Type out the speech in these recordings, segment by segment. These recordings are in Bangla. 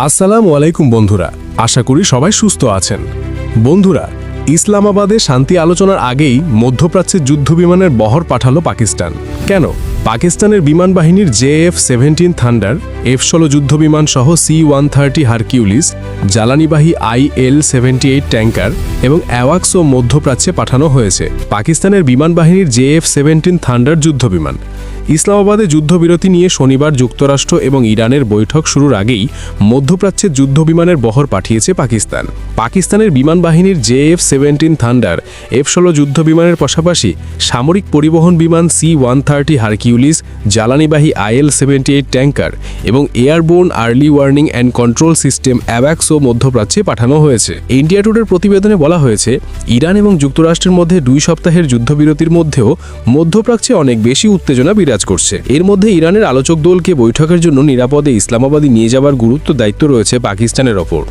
আসসালামু আলাইকুম বন্ধুরা, আশা করি সবাই সুস্থ আছেন। বন্ধুরা, ইসলামাবাদে শান্তি আলোচনার আগেই মধ্যপ্রাচ্যের যুদ্ধবিমানের বহর পাঠালো পাকিস্তান। কেন? পাকিস্তানের বিমান বাহিনীর JF-17 থান্ডার, F-16 যুদ্ধবিমান সহ C-130 হারকিউলিস, জ্বালানিবাহী IL-78 ট্যাঙ্কার এবং অ্যাওয়াক্সও মধ্যপ্রাচ্যে পাঠানো হয়েছে। পাকিস্তানের বিমান বাহিনীর JF-17 থান্ডার যুদ্ধবিমান ইসলামাবাদে যুদ্ধবিরতি নিয়ে শনিবার যুক্তরাষ্ট্র এবং ইরানের বৈঠক শুরুর আগেই মধ্যপ্রাচ্যের যুদ্ধবিমানের বহর পাঠিয়েছে পাকিস্তান। পাকিস্তানের বিমান বাহিনীর JF-17 থান্ডার, F-16 যুদ্ধবিমানের পাশাপাশি সামরিক পরিবহন বিমান C-130 হারকিউলিস, জ্বালানিবাহী IL-78 ট্যাঙ্কার এবং airborne early warning and control system অ্যাওয়াক্সও মধ্যপ্রাচ্যে পাঠানো হয়েছে। ইন্ডিয়া টুডের প্রতিবেদনে বলা হয়েছে, ইরান এবং যুক্তরাষ্ট্রের মধ্যে 2 সপ্তাহের যুদ্ধবিরতির মধ্যেও মধ্যপ্রাচ্যে অনেক বেশি উত্তেজনা বিরাজ করছে। এর মধ্যে ইরানের আলোচক দলকে বৈঠকের জন্য নিরাপদে ইসলামাবাদে নিয়ে যাওয়ার দায়িত্ব রয়েছে পাকিস্তানের ওপর।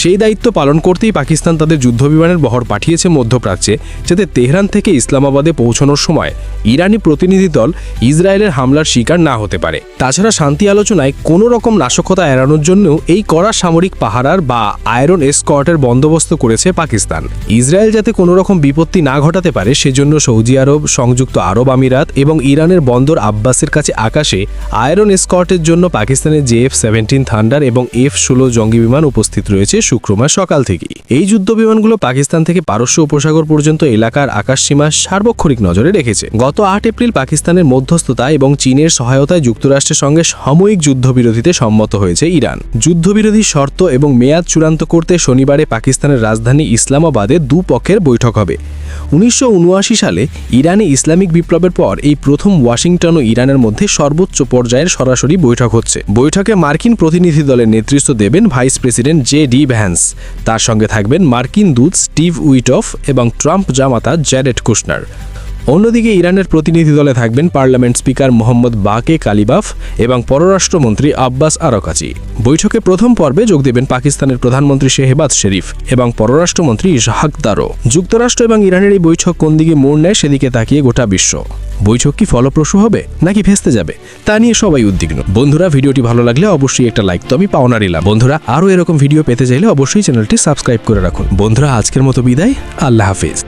সেই দায়িত্ব পালন করতেই পাকিস্তান তাদের যুদ্ধবিমানের বহর পাঠিয়েছে মধ্যপ্রাচ্যে, যাতে তেহরান থেকে ইসলামাবাদে পৌঁছানোর সময় ইরানি প্রতিনিধি দল ইসরায়েলের হামলার শিকার না হতে পারে। তাছাড়া শান্তি আলোচনায় কোনো রকম নাশকতা এড়ানোর জন্যও এই কড়া সামরিক পাহারার বা আয়রন এসকর্টের বন্দোবস্ত করেছে পাকিস্তান। ইসরায়েল যাতে কোনো রকম বিপত্তি না ঘটাতে পারে সেজন্য সৌদি আরব, সংযুক্ত আরব আমিরাত এবং ইরানের বন্দর আব্বাসের কাছে আকাশে আয়রন এসকর্টের জন্য পাকিস্তানের JF-17 থান্ডার এবং F-16 জঙ্গি বিমান উপস্থিত রয়েছে শুক্রবার সকাল থেকেই। এই যুদ্ধবিমানগুলো পাকিস্তান থেকে পারস্য উপসাগর পর্যন্ত এলাকার আকাশসীমা সার্বক্ষণিক নজরে রেখেছে। গত 8 এপ্রিল পাকিস্তানের মধ্যস্থতা এবং চীনের সহায়তায় যুক্তরাষ্ট্রের সঙ্গে সাময়িক যুদ্ধবিরতিতে সম্মত হয়েছে ইরান। যুদ্ধবিরতির শর্ত এবং মেয়াদ চূড়ান্ত করতে শনিবারে পাকিস্তানের রাজধানী ইসলামাবাদে দুপক্ষের বৈঠক হবে। 1979 সালে ইরানে ইসলামিক বিপ্লবের পর এই প্রথম ওয়াশিংটন ও ইরানের মধ্যে সর্বোচ্চ পর্যায়ের সরাসরি বৈঠক হচ্ছে। বৈঠকে মার্কিন প্রতিনিধি দলের নেতৃত্ব দেবেন ভাইস প্রেসিডেন্ট JD ভ্যান্স। তার সঙ্গে থাকবেন মার্কিন দূত স্টিভ উইটফ এবং ট্রাম্প জামাতা জ্যারেড কুশনার। অন্যদিকে ইরানের প্রতিনিধি দলে থাকবেন পার্লামেন্ট স্পিকার মোহাম্মদ বাকে কালিবাফ এবং পররাষ্ট্রমন্ত্রী আব্বাস আরাকাচি। বৈঠকে প্রথম পর্বে যোগ দেবেন পাকিস্তানের প্রধানমন্ত্রী শেহবাজ শরীফ এবং পররাষ্ট্রমন্ত্রী ইসহাক দারো। যুক্তরাষ্ট্র এবং ইরানের এই বৈঠক কোন দিকে মোড় নেয় সেদিকে তাকিয়ে গোটা বিশ্ব। বৈঠক কি ফলপ্রসূ হবে নাকি ভেস্তে যাবে তা নিয়ে সবাই উদ্বিগ্ন। বন্ধুরা, ভিডিওটি ভালো লাগলে অবশ্যই একটা লাইক তো আমি পাওনারিলাম। বন্ধুরা, আরও এরকম ভিডিও পেতে চাইলে অবশ্যই চ্যানেলটি সাবস্ক্রাইব করে রাখুন। বন্ধুরা, আজকের মতো বিদায়। আল্লাহ হাফেজ।